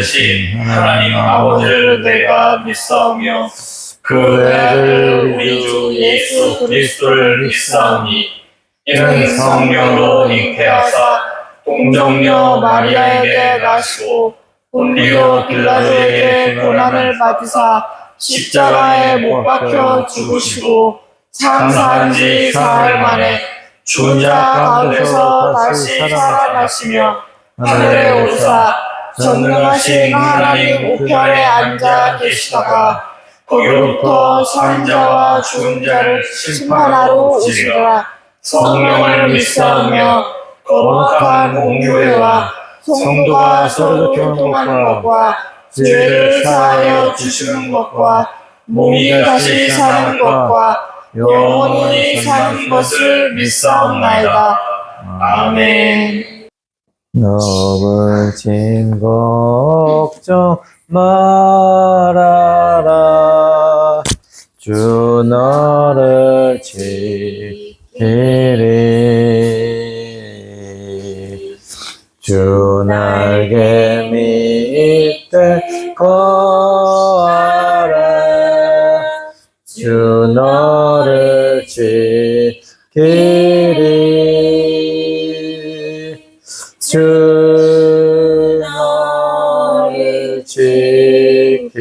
되신 하나님 아버지를 내가 믿사오며 그 외아들 우리 주 예수 그리스도를 믿사오니 이는 성령으로 잉태하사 동정녀 마리아에게 나시고 본디오 빌라도에게 고난을 받으사 십자가에 못 박혀 죽으시고 장사한 지 사흘 만에 죽은 자 가운데서 다시 살아나시며 하늘에 오르사 전능하신 하나님 우편에 앉아 계시다가 거기로부터 산 자와 죽은 자를 심판하러 오시리라. 성령을 믿사오며 거룩한 공교회와 성도가 서로 교통하는 것과 죄를 사하여 주시는 것과 몸이 다시 사는 것과 영원히 사는 것을 믿사옵나이다. 아멘. 너무 진 걱정 말아라. 주 너를 지키리. 주 날개 밑에 거하라. 주 너를 지키리. 주 너를 지키리.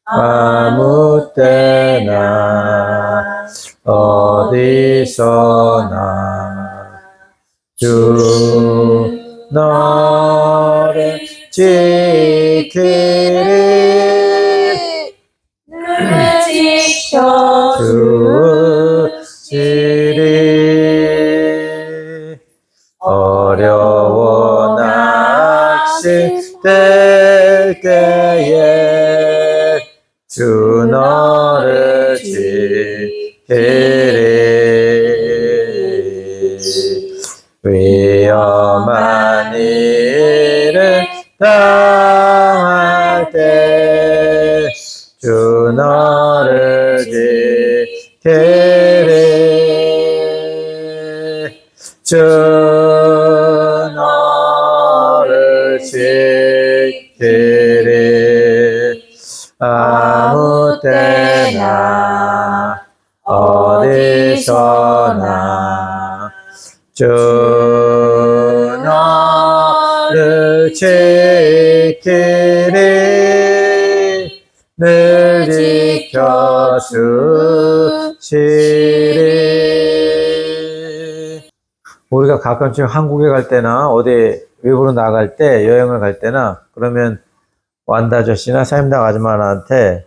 아무 때나 어디서나 주 너를 지키리. 늘 지켜주시리. 어려워 낚시될 때에 주 너를 지키리. 위험한 일을 당할 때 주 너를 지키리. 주 너를 지키리. 아무 때나 어디서나 주 너를 지키리. 늘 지켜주시리. 우리가 가끔씩 한국에 갈 때나 어디 외부로 나갈 때 여행을 갈 때나 그러면 완다 아저씨나 사임당 아줌마한테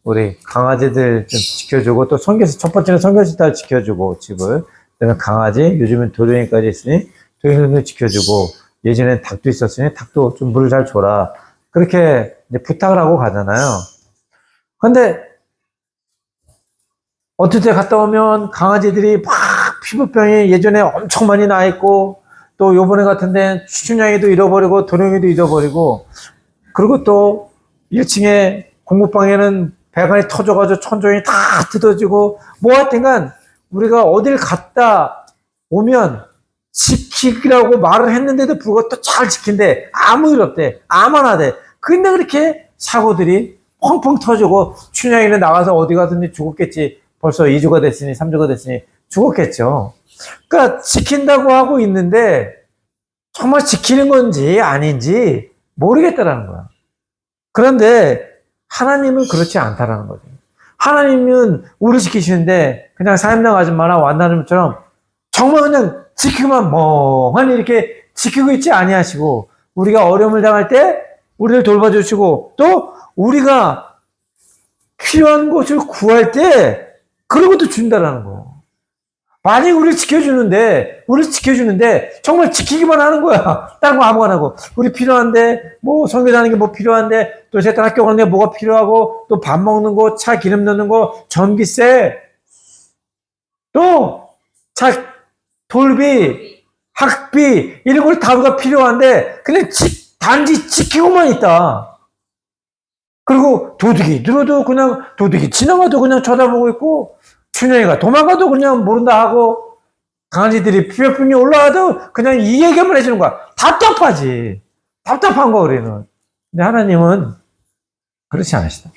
우리 강아지들 좀 지켜주고 또 선교사 첫 번째는 선교사들 지켜주고 집을 그다음에 강아지 요즘엔 도련이까지 있으니 도련이도 지켜주고 예전엔 닭도 있었으니 닭도 좀 물을 잘 줘라 그렇게 이제 부탁을 하고 가잖아요. 근데 어떨 때 갔다 오면 강아지들이 막 피부병이 예전에 엄청 많이 나 있고 또 요번에 같은 데는 춘향이도 잃어버리고 도령이도 잃어버리고 그리고 또 1층에 공부방에는 배관이 터져가지고 천정이 다 뜯어지고 뭐 하여튼간 우리가 어딜 갔다 오면 지키라고 말을 했는데도 불구하고 또 잘 지킨대. 아무 일 없대. 아무나 하대. 근데 그렇게 사고들이 펑펑 터지고 춘향이는 나가서 어디 가든지 죽었겠지. 벌써 2주가 됐으니 3주가 됐으니 죽었겠죠. 그러니까 지킨다고 하고 있는데 정말 지키는 건지 아닌지 모르겠다라는 거야. 그런데 하나님은 그렇지 않다라는 거죠. 하나님은 우리 지키시는데 그냥 사임당 아줌마나 완다님처럼 정말 그냥 지키기만 멍하니 이렇게 지키고 있지 아니하시고 우리가 어려움을 당할 때 우리를 돌봐주시고 또 우리가 필요한 것을 구할 때 그런 것도 준다라는 거예요. 만약에 우리를 지켜주는데 정말 지키기만 하는 거야. 다른 거 아무거나 하고. 우리 필요한데, 뭐, 성교하는 게 뭐 필요한데, 또 제가 학교 가는 게 뭐가 필요하고, 또 밥 먹는 거, 차 기름 넣는 거, 전기세, 또, 돌비, 학비, 이런 걸 다 우리가 필요한데, 그냥 단지 지키고만 있다. 그리고 도둑이 들어도 그냥 도둑이 지나가도 그냥 쳐다보고 있고, 춘향이가 도망가도 그냥 모른다 하고 강아지들이 피부병이 올라와도 그냥 이 얘기만 해주는 거야. 답답하지. 답답한 거 우리는. 근데 하나님은 그렇지 않으시다.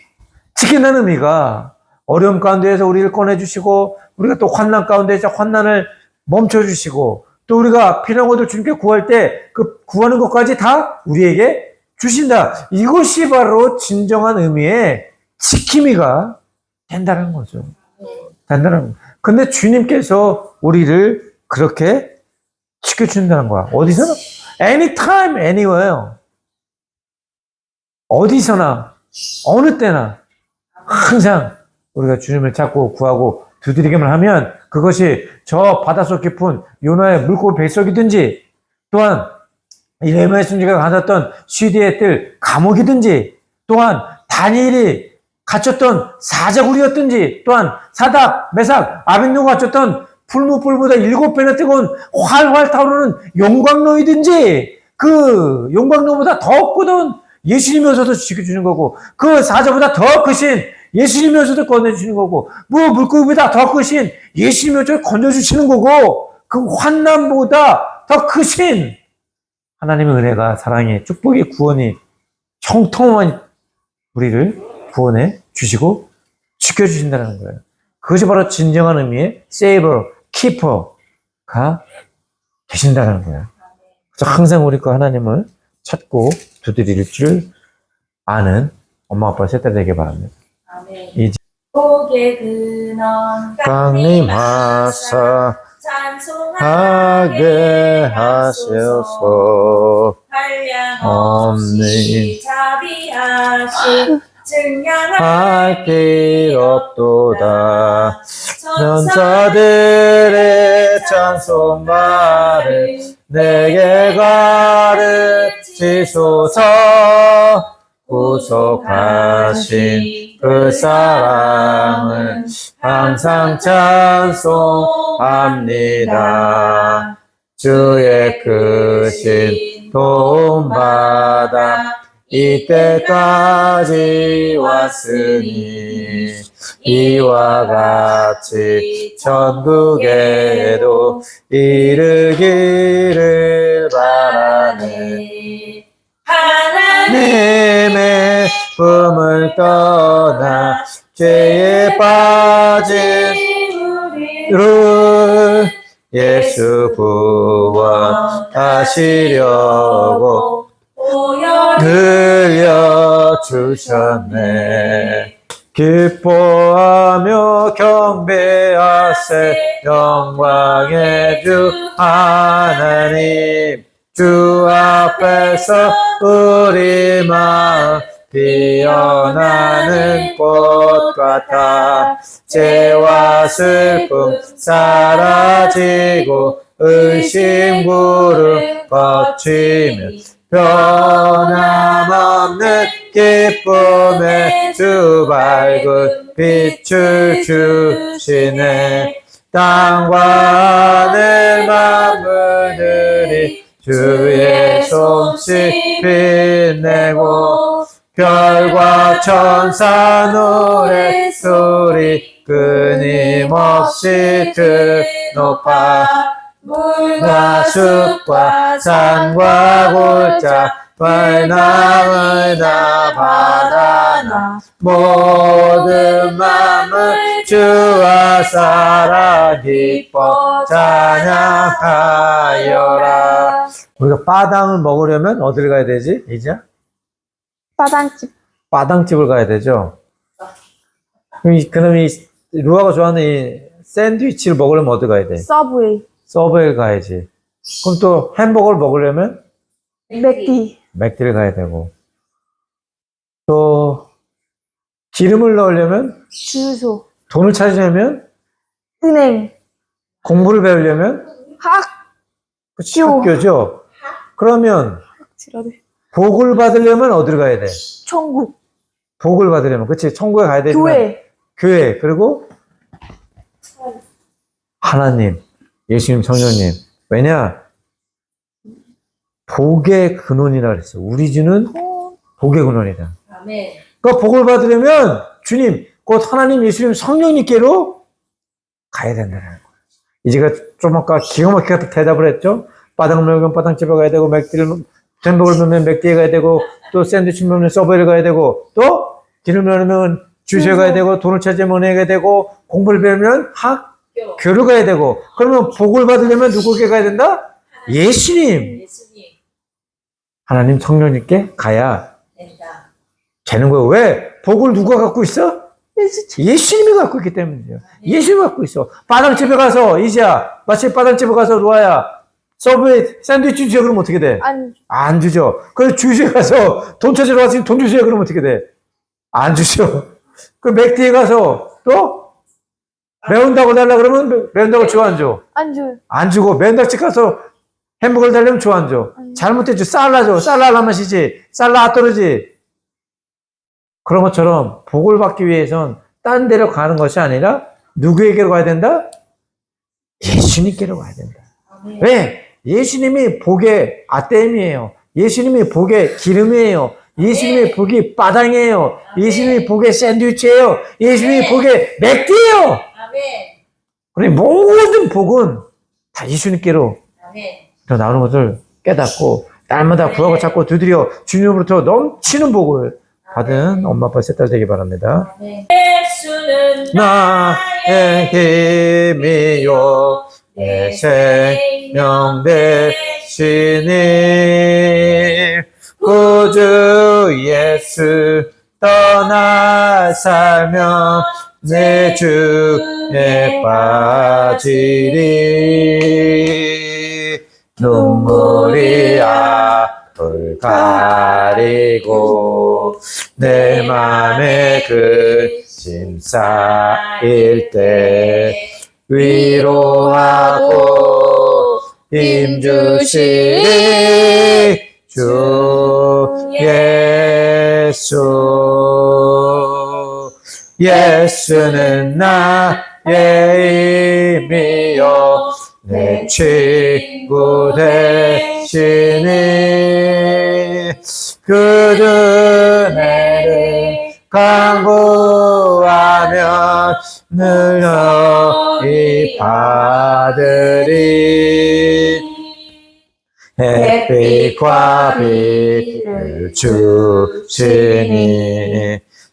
지킨다는 의미가 어려움 가운데에서 우리를 꺼내주시고 우리가 또 환난 가운데에서 환난을 멈춰주시고 또 우리가 필요한 것도 주님께 구할 때 그 구하는 것까지 다 우리에게 주신다. 이것이 바로 진정한 의미의 지킴이가 된다는 거죠. 된다는 거. 근데 주님께서 우리를 그렇게 지켜준다는 거야. 어디서나? Anytime, anywhere. 어디서나, 어느 때나 항상 우리가 주님을 찾고 구하고 두드리기만 하면 그것이 저 바닷속 깊은 요나의 물고기 뱃속이든지 또한 이레미야 선지자가 가졌던 시디의 뜰 감옥이든지 또한 다니엘이 갇혔던 사자굴이었든지 또한 사닥, 메삭, 아벤노가 갇혔던 풀무불보다 7배나 뜨거운 활활 타오르는 용광로이든지 그 용광로보다 더 크던 예수님이어서도 지켜주는 거고 그 사자보다 더 크신 예수님이어서도 건져주시는 거고 물고기보다 더 크신 예수님이어서도 건져주시는 거고 그 환난보다 더 크신 하나님의 은혜가 사랑이 축복이 구원이 형통한 우리를 구원해 주시고 지켜주신다는 거예요. 그것이 바로 진정한 의미의 Savior, Keeper가 계신다는 거예요. 그래서 항상 우리가 하나님을 찾고 두드릴 줄 아는 엄마 아빠 세대 되게 바랍니다. 아멘. 이제 복의 근원 강림하사 찬송하게 하소서. 한량없이 자비하시 증량할 길 없도다. 천사들의 찬송가를 내게 가르치소서. 구속하신 그 사랑을 항상 찬송합니다. 주의 크신 도움받아 이때까지 왔으니 이와 같이 천국에도 이르기를 바라네. 하나님의 품을 떠나 죄에 빠진 우리를 예수 구원하시려고 들려주셨네. 기뻐하며 경배하세 영광의 주 하나님. 주 앞에서 우리 마음 피어나는 꽃 같아 죄와 슬픔 사라지고 의심 구름 거치며 변함없는 기쁨의 주 밝은 빛을 주시네. 땅과 하늘 만물들이 주의 솜씨 빛내고 별과 천사 노랫소리 끊임없이 높아 물과 숲과 산과 골짜 벌나물 다 바다나 모든 마음을 주와 사랑 기뻐 찬양하여라. 우리가 빠당을 먹으려면 어디를 가야 되지? 이제 빠당집. 빠당집을 가야 되죠. 그럼 이 루아가 좋아하는 이 샌드위치를 먹으려면 어디 가야 돼? 서브웨이. 서브웨이 가야지. 그럼 또 햄버거를 먹으려면 맥디. 맥디를 가야 되고 또 기름을 넣으려면 주유소. 돈을 찾으려면 은행. 공부를 배우려면 그치, 학교죠. 그러면 지라들. 복을 받으려면 어디를 가야 돼? 천국. 복을 받으려면 그치 천국에 가야 되지만 교회 그리고 하나님 예수님 성령님. 왜냐 복의 근원이라 그랬어. 우리 주는 복의 근원이다. 아멘. 그러니까 복을 받으려면 주님 곧 하나님 예수님 성령님께로 가야 된다는 거예요. 이제가 좀 아까 기가 막히게 대답을 했죠. 빠당 먹으면 빠당집에 가야 되고 맥디를 햄버거를 넣으면 맥디에 가야 되고, 또 샌드위치 먹으면 서브웨이를 가야 되고, 또 기름을 넣으면 주시에 가야 되고, 돈을 찾으면 은행에 가야 되고, 공부를 배우면 학교를 가야 되고, 그러면 복을 받으려면 누구에게 가야 된다? 예수님. 예수님 하나님 성령님께 가야 된다. 되는 거예요. 왜? 복을 누가 갖고 있어? 예수님이 갖고 있기 때문이에요. 예수님이 갖고 있어. 빠당집에 가서, 이제야, 마치 빠당집에 가서, 로아야, 서브웨이 샌드위치 주세요. 그러면 어떻게 돼? 안 주죠. 그래서 주시에 가서 돈 찾으러 왔으니 돈 주세요. 그러면 어떻게 돼? 안 주죠. 그 맥디에 가서 또 매운다고 달라 그러면 매운다고 줘, 안 줘? 안 줘요. 안 주고 매운닭집 가서 햄버거를 달려면 줘, 안 줘? 잘못했죠. 쌀라 줘. 쌀라 맛이지. 쌀라 떨어지. 그런 것처럼 복을 받기 위해선 딴 데로 가는 것이 아니라 누구에게로 가야 된다? 예수님께로 가야 된다. 왜? 예수님이 복의 아땜이에요. 예수님이 복의 기름이에요. 예수님이 복이 빠당이에요. 예수님이 복의 샌드위치예요. 예수님이 복의 맥주예요. 아멘. 그러니 모든 복은 다 예수님께로 아멘. 나오는 것을 깨닫고 날마다 구하고 찾고 두드려 주님으로부터 넘치는 복을 받은 엄마 아빠 셋 딸 되기 바랍니다. 아멘. 예수는 나의 힘이요 내 생명 되시니 구주 예수 떠나 살며 내 주에 빠지리 눈물이 앞을 가리고 내 맘에 근심 쌓일 때 위로하고 힘주시리 주 예수. 예수는 나의 힘이요 내 친구 되시니 그주 은혜를 간구하면 늘 너희 받으리. 햇빛과 빛을 주시니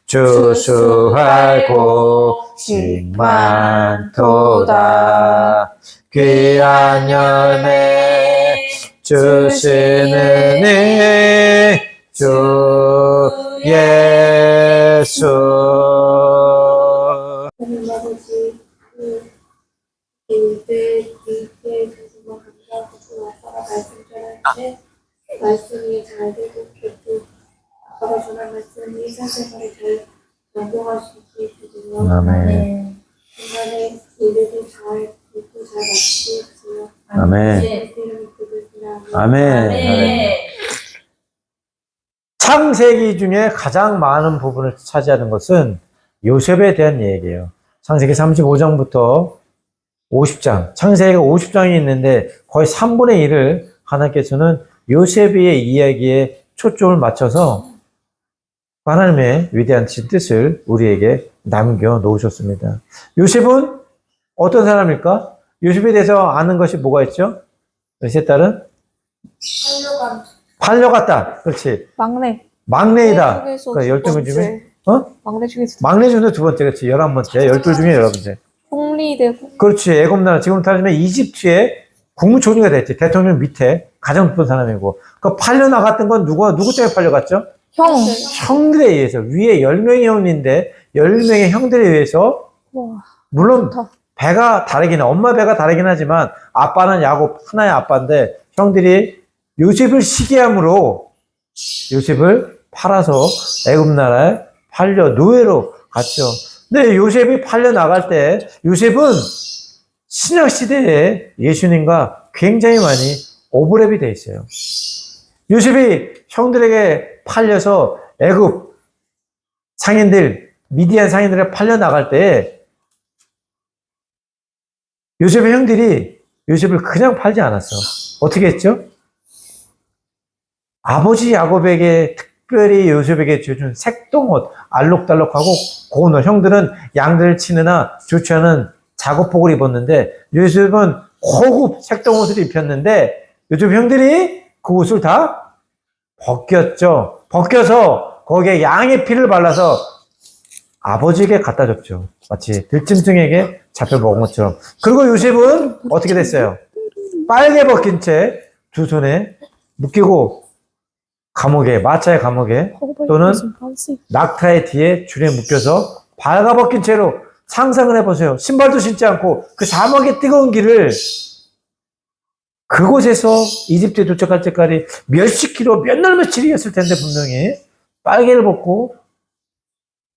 주수할 곳이 많도다. 귀한 연애 주시느니 주 예수. 하나님 아버지, 그때 주시고 감사하고 아빠가 말씀 전할 때 말씀이 잘 되고 또 아빠가 전한 말씀이 일상생활에 잘 적용할 수 있게 해주세요. 아멘. 중간에 일들도 잘 듣고 잘 마치게 해주세요. 아멘. 이름을 부르시라. 아멘. 아멘. 창세기 중에 가장 많은 부분을 차지하는 것은 요셉에 대한 얘기예요. 창세기 35장부터 50장, 창세기가 50장이 있는데 거의 3분의 1을 하나님께서는 요셉의 이야기에 초점을 맞춰서 하나님의 위대한 뜻을 우리에게 남겨놓으셨습니다. 요셉은 어떤 사람일까? 요셉에 대해서 아는 것이 뭐가 있죠? 셋 딸은? 팔려갔다. 그렇지. 막내이다. 그러니까 12명 중에? 막내 중에서 막내 중에 두 번째, 그렇지. 11번째. 12 중에 11번째. 총리되고. 그렇지. 애굽나라. 지금 따지면 이집트의 국무총리가 됐지. 대통령 밑에 가장 높은 사람이고. 그 팔려나갔던 건 누구 때문에 팔려갔죠? 형들에 의해서. 위에 10명의 형인데 10명의 형들에 의해서. 와, 물론 좋다. 배가 다르긴 해. 엄마 배가 다르긴 하지만 아빠는 야곱 하나의 아빠인데 형들이 요셉을 시기함으로 요셉을 팔아서 애굽나라에 팔려 노예로 갔죠. 근데 요셉이 팔려 나갈 때 요셉은 신약 시대에 예수님과 굉장히 많이 오버랩이 돼 있어요. 요셉이 형들에게 팔려서 애굽 상인들, 미디안 상인들에 팔려 나갈 때 요셉의 형들이 요셉을 그냥 팔지 않았어. 어떻게 했죠? 아버지 야곱에게 특별히 요셉에게 준 색동옷, 알록달록하고 고운 옷. 형들은 양들을 치느나 좋지 않은 작업복을 입었는데 요셉은 고급 색동옷을 입혔는데 요셉 형들이 그 옷을 다 벗겼죠. 벗겨서 거기에 양의 피를 발라서 아버지에게 갖다 줬죠. 마치 들짐승에게 잡혀 먹은 것처럼. 그리고 요셉은 어떻게 됐어요? 빨개 벗긴 채 두 손에 묶이고 감옥에, 마차의 감옥에 또는 낙타의 뒤에 줄에 묶여서 발가벗긴 채로 상상을 해보세요. 신발도 신지 않고 그 사막의 뜨거운 길을 그곳에서 이집트에 도착할 때까지 몇십 킬로, 몇 날 며칠이었을 텐데 분명히 빨개를 벗고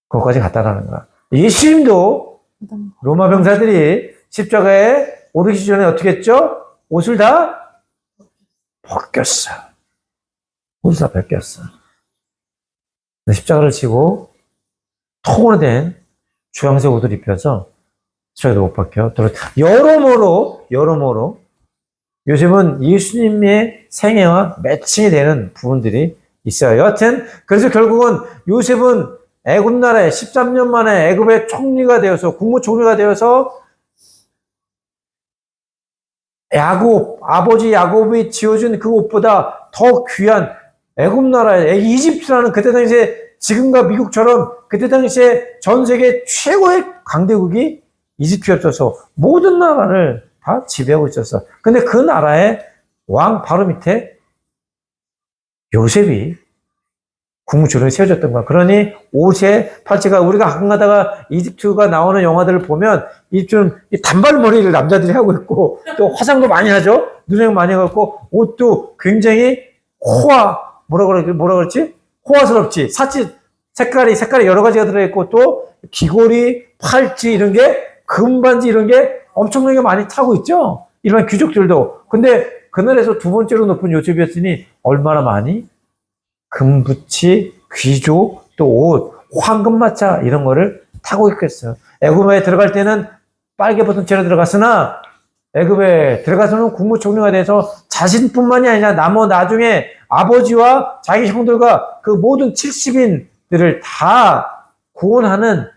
거기까지 갔다라는 거야. 예수님도 로마 병사들이 십자가에 오르기 전에 어떻게 했죠? 옷을 다 벗겼어. 옷을 다 벗겼어. 십자가를 치고 통으로 된 주황색 옷을 입혀서 십자가도 못 벗겨. 여러모로 요셉은 예수님의 생애와 매칭이 되는 부분들이 있어요. 여하튼 그래서 결국은 요셉은 애굽 나라에 13년 만에 애굽의 총리가 되어서 국무총리가 되어서 아버지 야곱이 지어준 그 옷보다 더 귀한 애굽 나라에 이집트라는 그때 당시에 지금과 미국처럼 그때 당시에 전 세계 최고의 강대국이 이집트였어서 모든 나라를 다 지배하고 있었어. 근데 그 나라의 왕 바로 밑에 요셉이 국무총리로 세워졌던 거야. 그러니 옷의 팔찌가 우리가 가끔 가다가 이집트가 나오는 영화들을 보면 이집트는 단발머리를 남자들이 하고 있고 또 화장도 많이 하죠. 눈썹 많이 갖고 옷도 굉장히 뭐라 그러지? 호화스럽지. 색깔이 여러 가지가 들어있고 또 귀걸이, 팔찌 이런 게 금반지 이런 게 엄청나게 많이 타고 있죠. 일반 귀족들도. 근데 그날에서 두 번째로 높은 요셉이었으니 얼마나 많이? 금붙이, 귀족, 또 옷, 황금마차 이런 거를 타고 있겠어요. 애굽에 들어갈 때는 빨개 벗은 채로 들어갔으나 애굽에 들어가서는 국무총리가 돼서 자신뿐만이 아니라 나중에 아버지와 자기 형들과 그 모든 70인들을 다 구원하는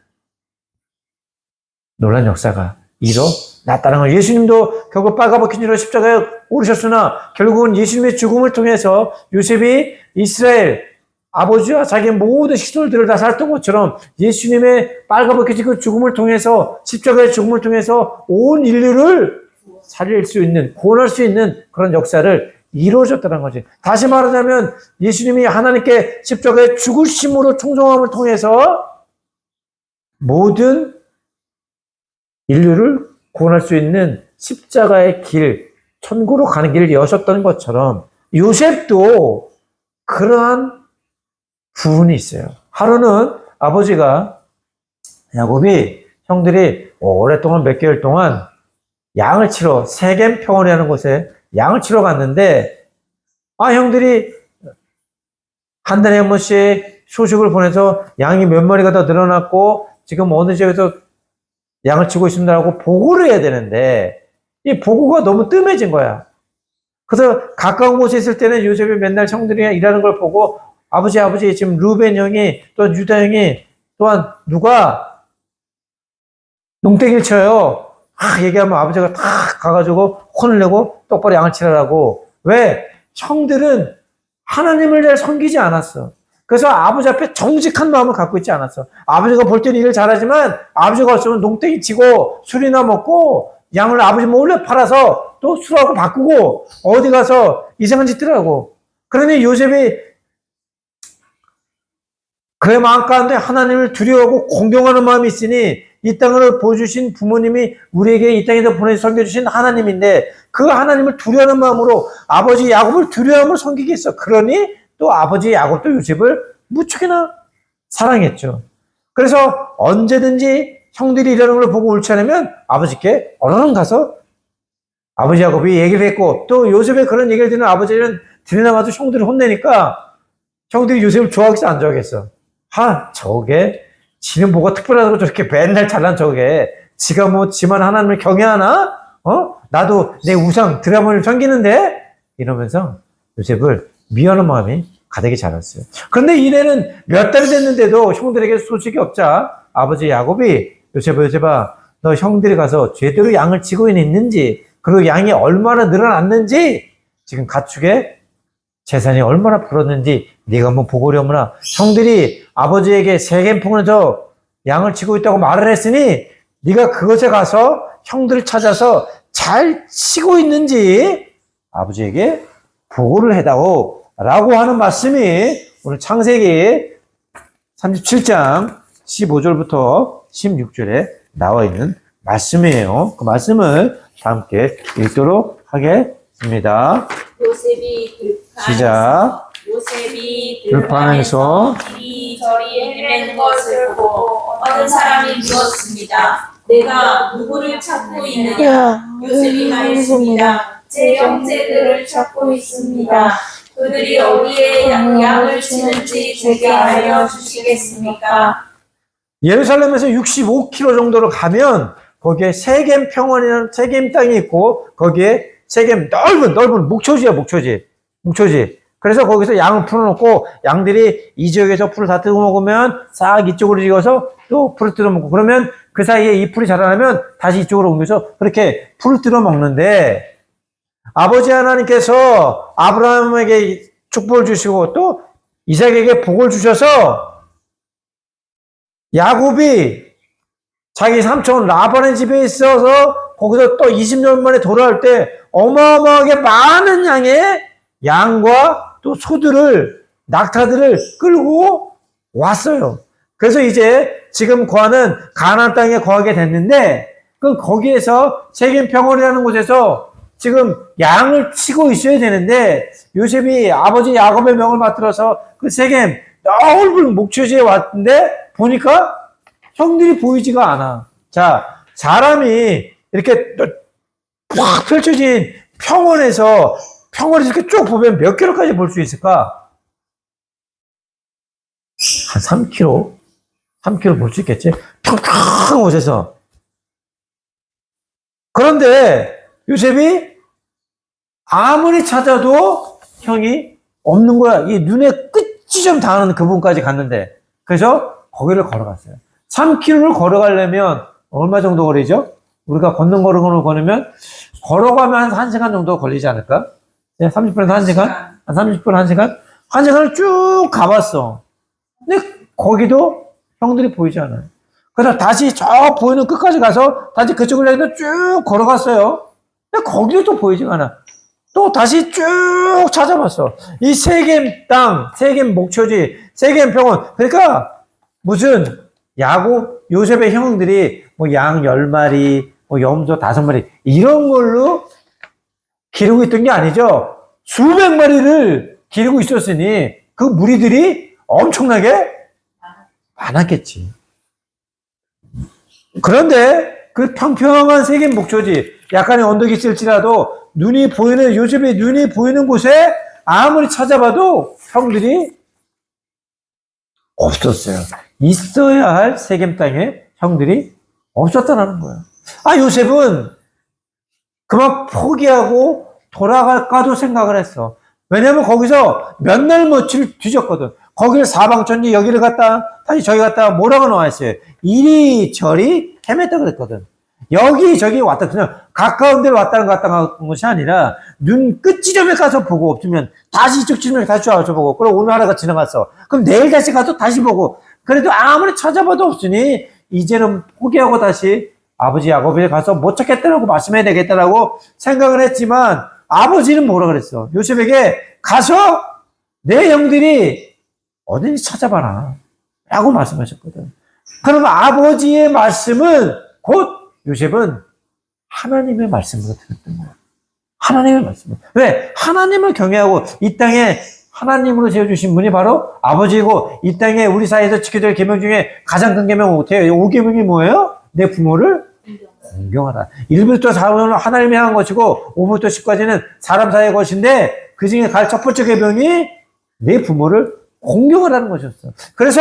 놀란 역사가 일어났다는 거예요. 예수님도 결국 빨가벗긴 채로 십자가에 오르셨으나 결국은 예수님의 죽음을 통해서 요셉이 이스라엘 아버지와 자기의 모든 시설들을 다 살던 것처럼 예수님의 빨가벗긴 그 죽음을 통해서 십자가의 죽음을 통해서 온 인류를 살릴 수 있는, 구원할 수 있는 그런 역사를 이루어졌다는 거지. 다시 말하자면 예수님이 하나님께 십자가의 죽으심으로 충성함을 통해서 모든 인류를 구원할 수 있는 십자가의 길, 천국으로 가는 길을 여셨던 것처럼 요셉도 그러한 부분이 있어요. 하루는 아버지가 야곱이 형들이 오랫동안 몇 개월 동안 양을 치러 세겜 평원이라는 곳에 양을 치러 갔는데 형들이 한 달에 한 번씩 소식을 보내서 양이 몇 마리가 더 늘어났고 지금 어느 지역에서 양을 치고 있습니다라고 보고를 해야 되는데 이 보고가 너무 뜸해진 거야. 그래서 가까운 곳에 있을 때는 요셉이 맨날 형들이 일하는 걸 보고 아버지 지금 루벤 형이 또 유다 형이 또한 누가 농땡이를 쳐요. 얘기하면 아버지가 다 가가지고 혼을 내고 똑바로 양을 치라고. 왜? 형들은 하나님을 잘 섬기지 않았어. 그래서 아버지 앞에 정직한 마음을 갖고 있지 않았어. 아버지가 볼 때는 일을 잘하지만 아버지가 없으면 농땡이 치고 술이나 먹고 양을 아버지 몰래 팔아서 또 술하고 바꾸고 어디 가서 이상한 짓들 하고. 그러니 요셉이 그의 마음 가운데 하나님을 두려워하고 공경하는 마음이 있으니 이 땅을 보여주신 부모님이 우리에게 이 땅에서 보내서 섬겨주신 하나님인데 그 하나님을 두려워하는 마음으로 아버지 야곱을 두려워함으로 섬기게 했어. 그러니 또 아버지 야곱도 요셉을 무척이나 사랑했죠. 그래서 언제든지 형들이 이러는 걸 보고 옳지 않으면 아버지께 얼른 가서 아버지 야곱이 얘기를 했고 또 요셉의 그런 얘기를 듣는 아버지는 들여나가서 형들을 혼내니까 형들이 요셉을 좋아하겠어 안 좋아하겠어? 저게 지는 뭐가 특별하다고 저렇게 맨날 잘난 저게 지가 뭐 지만 하나님을 경외하나? 나도 내 우상 드라마를 섬기는데? 이러면서 요셉을 미워하는 마음이 가득히 자랐어요. 그런데 이래는 몇 달이 됐는데도 형들에게 소식이 없자 아버지 야곱이 요셉아 너 형들이 가서 제대로 양을 치고 있는지 그리고 양이 얼마나 늘어났는지 지금 가축의 재산이 얼마나 불었는지 네가 한번 보고 오려무나. 형들이 아버지에게 세겜풍에서 양을 치고 있다고 말을 했으니 네가 그것에 가서 형들을 찾아서 잘 치고 있는지 아버지에게 보고를 해다오 라고 하는 말씀이 오늘 창세기 37장 15절부터 16절에 나와 있는 말씀이에요. 그 말씀을 다 함께 읽도록 하겠습니다. 요셉이 시작. 요셉이 들판에서 이리저리 헤매는 것을 보고 어떤 사람이 묻었습니다. 내가 누구를 찾고 있느냐? 요셉이 말했습니다. 제 형제들을 찾고 있습니다. 그들이 어디에 양을 치는지 제게 알려주시겠습니까? 예루살렘에서 65km 정도로 가면 거기에 세겜 평원이라는 세겜 땅이 있고 거기에 세겜 넓은 목초지야, 목초지. 그래서 거기서 양을 풀어놓고 양들이 이 지역에서 풀을 다 뜯어 먹으면 싹 이쪽으로 익어서 또 풀을 뜯어 먹고 그러면 그 사이에 이 풀이 자라나면 다시 이쪽으로 옮겨서 그렇게 풀을 뜯어 먹는데 아버지 하나님께서 아브라함에게 축복을 주시고 또 이삭에게 복을 주셔서 야곱이 자기 삼촌 라반의 집에 있어서 거기서 또 20년 만에 돌아올 때 어마어마하게 많은 양의 양과 또 소들을 낙타들을 끌고 왔어요. 그래서 이제 지금 거하는 가나안 땅에 거하게 됐는데 그 거기에서 세겜 평원이라는 곳에서 지금 양을 치고 있어야 되는데 요셉이 아버지 야곱의 명을 받들어서 그 세겜 넓은 목초지에 왔는데 보니까 형들이 보이지가 않아. 자, 사람이 이렇게 쫙 펼쳐진 평원에서 이렇게 쭉 보면 몇 킬로까지 볼 수 있을까? 한 3km? 3km 볼 수 있겠지? 평평한 곳에서. 그런데 요셉이 아무리 찾아도 형이 없는 거야. 이 눈에 끝이 좀 닿는 그분까지 갔는데. 그래서 거기를 걸어갔어요. 3km를 걸어가려면 얼마 정도 걸리죠? 우리가 걷는 걸음으로 걸으면 걸어가면 한 1시간 정도 걸리지 않을까? 30분에서 1시간? 한 30분, 1시간? 1시간을 쭉 가봤어. 근데 거기도 형들이 보이지 않아요. 그래서 다시 저 보이는 끝까지 가서 다시 그쪽을 향해서 쭉 걸어갔어요. 근데 거기도 또 보이지가 않아. 또 다시 쭉 찾아봤어. 이 세겜 땅, 세겜 목초지, 세겜 평원. 그러니까 무슨 야곱, 요셉의 형들이 뭐 양 10마리, 뭐 염소 5마리 이런 걸로 기르고 있던 게 아니죠. 수백 마리를 기르고 있었으니 그 무리들이 엄청나게 많았겠지. 그런데 그 평평한 세겜 목초지, 약간의 언덕이 있을지라도 눈이 보이는, 요셉의 눈이 보이는 곳에 아무리 찾아봐도 형들이 없었어요. 있어야 할 세겜 땅에 형들이 없었다는 거예요. 아, 요셉은 그만 포기하고 돌아갈까도 생각을 했어. 왜냐면 거기서 몇 날 며칠 뒤졌거든. 거기를 사방천지 여기를 갔다 다시 저기 갔다 뭐라고 나와 있어요. 이리저리 헤맸다 그랬거든. 여기저기 왔다 그냥 가까운 데로 왔다는 것이 아니라 눈 끝지점에 가서 보고 없으면 다시 이쪽 지점에 다시 와서 보고 그럼 오늘 하루가 지나갔어. 그럼 내일 다시 가서 다시 보고 그래도 아무리 찾아봐도 없으니 이제는 포기하고 다시 아버지 야곱에 가서 못 찾겠다라고 말씀해야 되겠다라고 생각을 했지만 아버지는 뭐라 그랬어? 요셉에게 가서 내 형들이 어딘지 찾아봐라 라고 말씀하셨거든. 그럼 아버지의 말씀은 곧 요셉은 하나님의 말씀으로 들었던 거야. 하나님의 말씀으로. 왜? 하나님을 경외하고 이 땅에 하나님으로 세워주신 분이 바로 아버지이고 이 땅에 우리 사이에서 지켜질 계명 중에 가장 큰 계명 5계명이 뭐예요? 내 부모를 공경하라. 1부터 4부는 하나님이 한 것이고 5부터 10까지는 사람 사이의 것인데 그 중에 첫 번째 계명이 내 부모를 공경하라는 것이었어. 그래서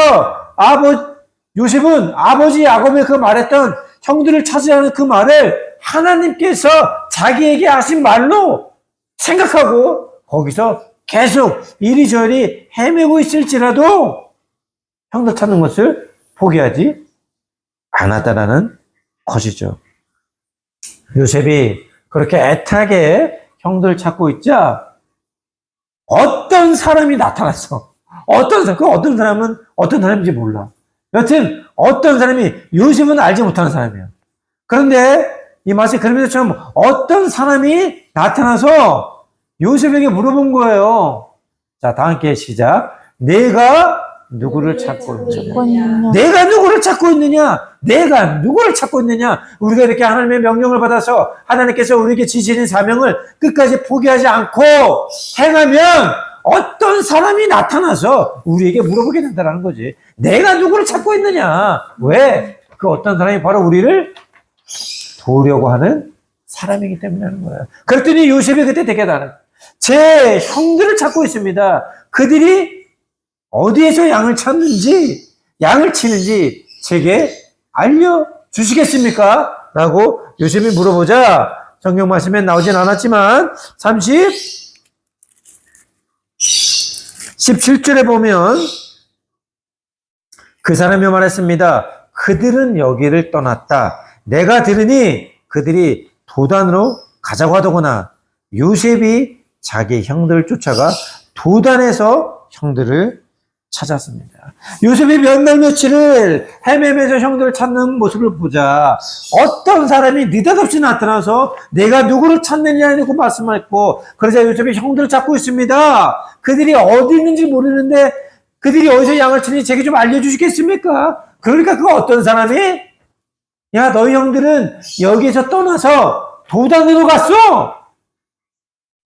요셉은 아버지 야곱이 그 말했던 형들을 찾으라는 그 말을 하나님께서 자기에게 하신 말로 생각하고 거기서 계속 이리저리 헤매고 있을지라도 형들 찾는 것을 포기하지 않았다라는 것이죠. 요셉이 그렇게 애타게 형들 찾고 있자 어떤 사람이 나타났어. 그 어떤 사람은 어떤 사람인지 몰라. 여튼 어떤 사람이 요셉은 알지 못하는 사람이야. 그런데 이 마치 그러면서처럼 어떤 사람이 나타나서 요셉에게 물어본 거예요. 자, 다 함께 시작. 내가 누구를 찾고 있느냐? 내가 누구를 찾고 있느냐? 내가 누구를 찾고 있느냐? 우리가 이렇게 하나님의 명령을 받아서 하나님께서 우리에게 지시는 사명을 끝까지 포기하지 않고 행하면 어떤 사람이 나타나서 우리에게 물어보게 된다는 거지. 내가 누구를 찾고 있느냐? 왜? 그 어떤 사람이 바로 우리를 도우려고 하는 사람이기 때문에 하는 거예요. 그랬더니 요셉이 그때 대답하는, 제 형들을 찾고 있습니다. 그들이 어디에서 양을 찾는지, 양을 치는지 제게 알려주시겠습니까? 라고 요셉이 물어보자, 성경 말씀에 나오진 않았지만 17절에 보면 그 사람이 말했습니다. 그들은 여기를 떠났다. 내가 들으니 그들이 도단으로 가자고 하더구나. 요셉이 자기 형들을 쫓아가 도단에서 형들을 찾았습니다. 요셉이 몇 날 며칠을 헤매면서 형들을 찾는 모습을 보자 어떤 사람이 느닷없이 나타나서 내가 누구를 찾느냐고 말씀했고, 그러자 요셉이 형들을 찾고 있습니다. 그들이 어디 있는지 모르는데 그들이 어디서 양을 치는지 제게 좀 알려주시겠습니까? 그러니까 그 어떤 사람이, 야, 너희 형들은 여기에서 떠나서 도단으로 갔어.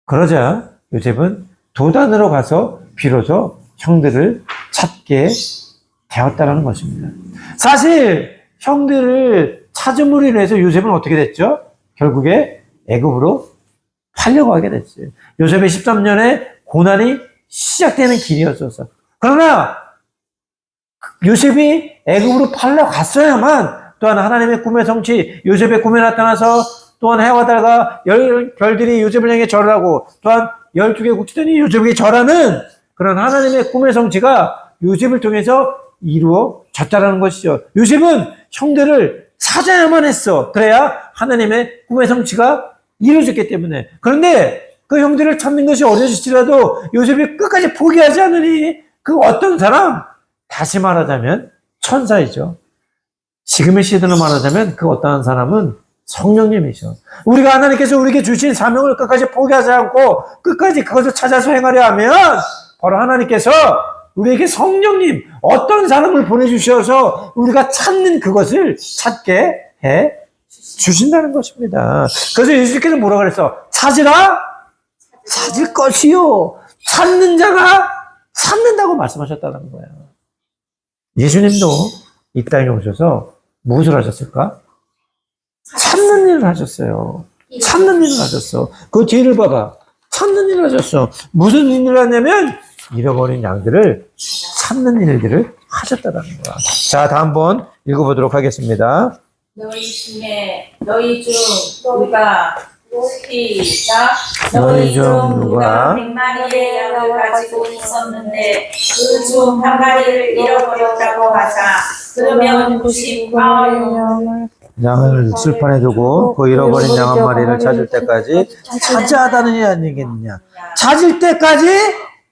그러자 요셉은 도단으로 가서 비로소 형들을 찾게 되었다는 것입니다. 사실 형들을 찾음으로 인해서 요셉은 어떻게 됐죠? 결국에 애굽으로 팔려가게 됐어요. 요셉의 13년의 고난이 시작되는 길이었어서. 그러나 요셉이 애굽으로 팔려갔어야만 또한 하나님의 꿈의 성취, 요셉의 꿈에 나타나서 또한 해와 달과 별들이 요셉을 향해 절하고 또한 12개 국지들이 요셉에게 절하는 그런 하나님의 꿈의 성취가 요셉을 통해서 이루어졌다는 것이죠. 요셉은 형들을 찾아야만 했어. 그래야 하나님의 꿈의 성취가 이루어졌기 때문에. 그런데 그 형들을 찾는 것이 어려질지라도 요셉이 끝까지 포기하지 않으니 그 어떤 사람, 다시 말하자면 천사이죠. 지금의 시대로 말하자면 그 어떠한 사람은 성령님이죠. 우리가 하나님께서 우리에게 주신 사명을 끝까지 포기하지 않고 끝까지 그것을 찾아서 행하려 하면 바로 하나님께서 우리에게 성령님, 어떤 사람을 보내주셔서 우리가 찾는 그것을 찾게 해 주신다는 것입니다. 그래서 예수께서 뭐라고 그랬어? 찾으라, 찾을 것이요. 찾는 자가 찾는다고 말씀하셨다는 거예요. 예수님도 이 땅에 오셔서 무엇을 하셨을까? 찾는 일을 하셨어요. 찾는 일을 하셨어. 그 뒤를 봐봐. 찾는 일을 하셨어. 무슨 일을 하냐면 잃어버린 양들을 찾는 일들을 하셨다는 거야. 자, 다음 번 읽어보도록 하겠습니다. 너희 중 누가 시작. 너희 중 누가 100마리의 양을 가지고 있었는데 그 중 한 마리를 잃어버렸다고 하자. 그러면 99마리 양을 술판에 두고 그 잃어버린 양 한 마리를 찾을 때까지 찾아다니냐 아니겠느냐. 찾을 때까지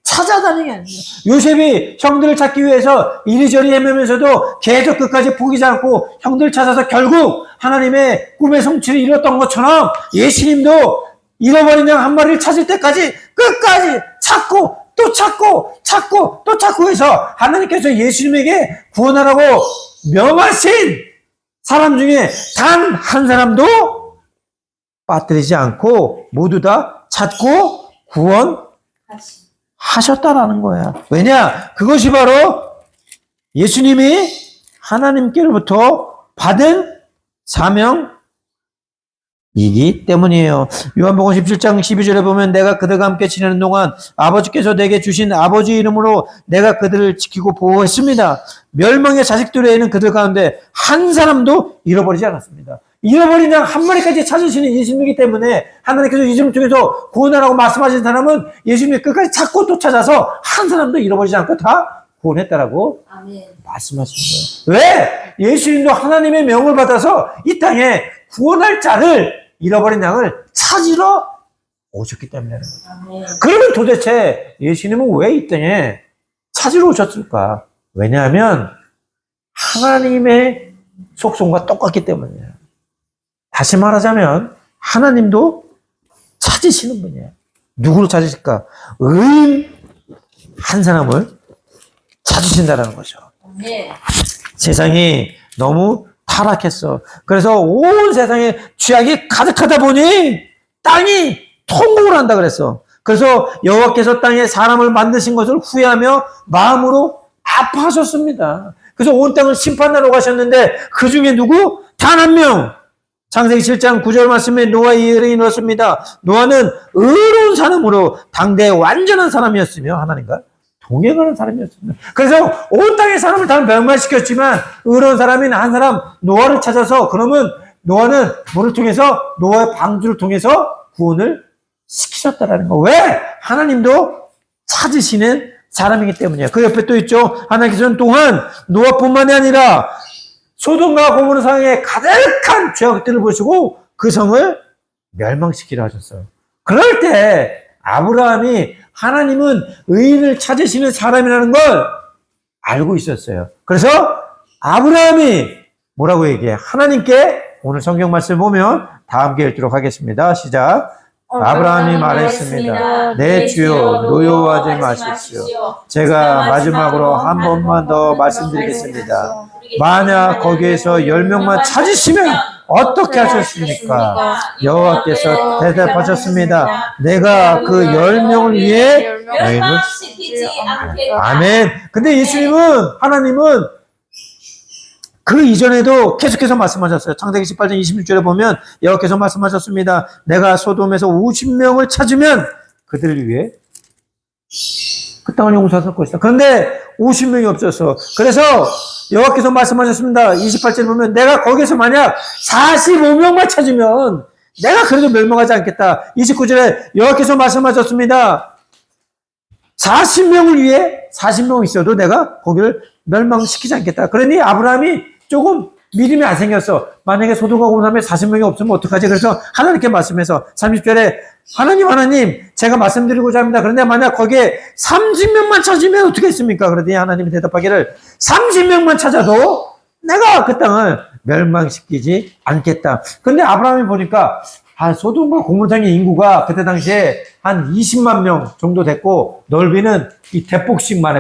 찾아다니냐 아니냐. 요셉이 형들을 찾기 위해서 이리저리 헤매면서도 계속 끝까지 포기하지 않고 형들을 찾아서 결국 하나님의 꿈의 성취를 이뤘던 것처럼 예수님도 잃어버린 양 한 마리를 찾을 때까지 끝까지 찾고 또 찾고 찾고 또 찾고 해서 하나님께서 예수님에게 구원하라고 명하신 사람 중에 단 한 사람도 빠뜨리지 않고 모두 다 찾고 구원하셨다라는 거야. 왜냐? 그것이 바로 예수님이 하나님께로부터 받은 사명이기 때문이에요. 요한복음 17장 12절에 보면 내가 그들과 함께 지내는 동안 아버지께서 내게 주신 아버지 이름으로 내가 그들을 지키고 보호했습니다. 멸망의 자식들 외에는 그들 가운데 한 사람도 잃어버리지 않았습니다. 잃어버린 양 한 마리까지 찾으시는 예수님이기 때문에 하나님께서 예수님 중에서 구원하라고 말씀하신 사람은 예수님이 끝까지 찾고 또 찾아서 한 사람도 잃어버리지 않고 다 구원했다라고 말씀하시는 거예요. 왜? 예수님도 하나님의 명을 받아서 이 땅에 구원할 자를, 잃어버린 양을 찾으러 오셨기 때문에. 아멘. 그러면 도대체 예수님은 왜 이 땅에 찾으러 오셨을까? 왜냐하면 하나님의 속성과 똑같기 때문이에요. 다시 말하자면 하나님도 찾으시는 분이에요. 누구를 찾으실까? 의인 한 사람을 찾으신다는 거죠. 아멘. 세상이 너무 타락했어. 그래서 온 세상에 죄악이 가득하다 보니 땅이 통곡을 한다 그랬어. 그래서 여호와께서 땅에 사람을 만드신 것을 후회하며 마음으로 아파하셨습니다. 그래서 온 땅을 심판하러 가셨는데 그 중에 누구? 단 한 명. 창세기 7장 9절 말씀에 노아의 일을 이뤘습니다. 노아는 의로운 사람으로 당대의 완전한 사람이었으며 하나님과 동행하는 사람이었습니다. 그래서 온 땅의 사람을 다 멸망시켰지만 의로운 사람인 한 사람 노아를 찾아서 그러면 노아는 뭐를 통해서 노아의 방주를 통해서 구원을 시키셨다라는 거. 왜? 하나님도 찾으시는 사람이기 때문이에요. 그 옆에 또 있죠. 하나님께서는 또한 노아뿐만이 아니라 소돔과 고모라 성에 가득한 죄악들을 보시고 그 성을 멸망시키려 하셨어요. 그럴 때 아브라함이 하나님은 의인을 찾으시는 사람이라는 걸 알고 있었어요. 그래서 아브라함이 뭐라고 얘기해? 하나님께 오늘 성경 말씀을 보면 다 함께 읽도록 하겠습니다. 시작. 아브라함이 말했습니다. 내 주여 노여워하지 마십시오. 제가 마지막으로 한 번만 더 말씀드리겠습니다. 만약 거기에서 10명만 찾으시면 어떻게 하셨습니까? 여호와께서 대답하셨습니다. 내가 그 10명을 위해 너희를 멸망시키지 않겠다. 아멘. 근데 예수님은 하나님은 그 이전에도 계속해서 말씀하셨어요. 창세기 18장 26절에 보면 여호와께서 말씀하셨습니다. 내가 소돔에서 50명을 찾으면 그들을 위해 그 땅을 용서할 것이다. 그런데 50명이 없었어. 그래서 여호와께서 말씀하셨습니다. 28절에 보면 내가 거기서 만약 45명만 찾으면 내가 그래도 멸망하지 않겠다. 29절에 여호와께서 말씀하셨습니다. 40명을 위해 40명 있어도 내가 거기를 멸망시키지 않겠다. 그러니 아브라함이 조금 믿음이 안 생겼어. 만약에 소돔과 고모라에 40명이 없으면 어떡하지? 그래서 하나님께 말씀해서 30절에 하나님 제가 말씀드리고자 합니다. 그런데 만약 거기에 30명만 찾으면 어떻게 했습니까? 그러더니 하나님이 대답하기를 30명만 찾아도 내가 그 땅을 멸망시키지 않겠다. 그런데 아브라함이 보니까 소돔과 고모라의 인구가 그때 당시에 한 20만 명 정도 됐고 넓이는 이 대폭씩만